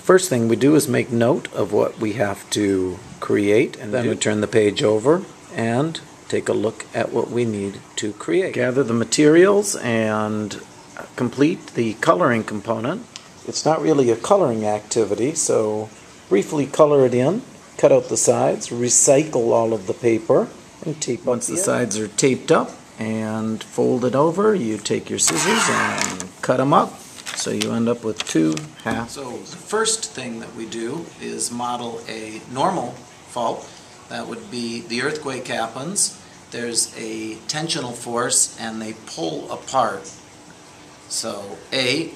First thing we do is make note of what we have to create, and then we turn the page over and take a look at what we need to create. Gather the materials and complete the coloring component. It's not really a coloring activity, so briefly color it in, cut out the sides, recycle all of the paper, and tape. Once the sides are taped up and folded over, you take your scissors and cut them up. So you end up with two half. So the first thing that we do is model a normal fault. That would be the earthquake happens. There's a tensional force and they pull apart. So A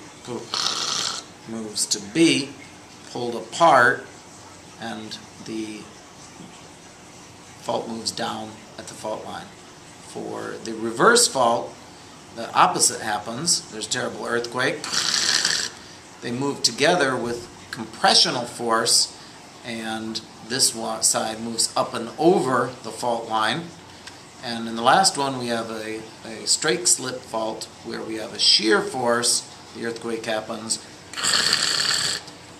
moves to B, pulled apart, and the fault moves down at the fault line. For the reverse fault, the opposite happens. There's a terrible earthquake. They move together with compressional force, and this side moves up and over the fault line. And in the last one, we have a strike slip fault where we have a shear force. The earthquake happens,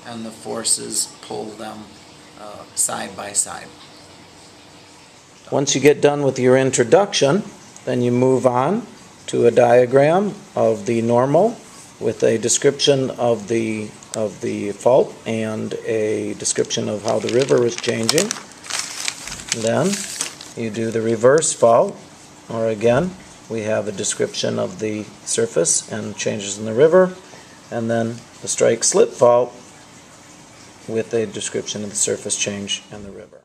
and the forces pull them side by side. Once you get done with your introduction, then you move on to a diagram of the normal with a description of the fault and a description of how the river is changing. Then you do the reverse fault, or again we have a description of the surface and changes in the river, and then the strike slip fault with a description of the surface change and the river.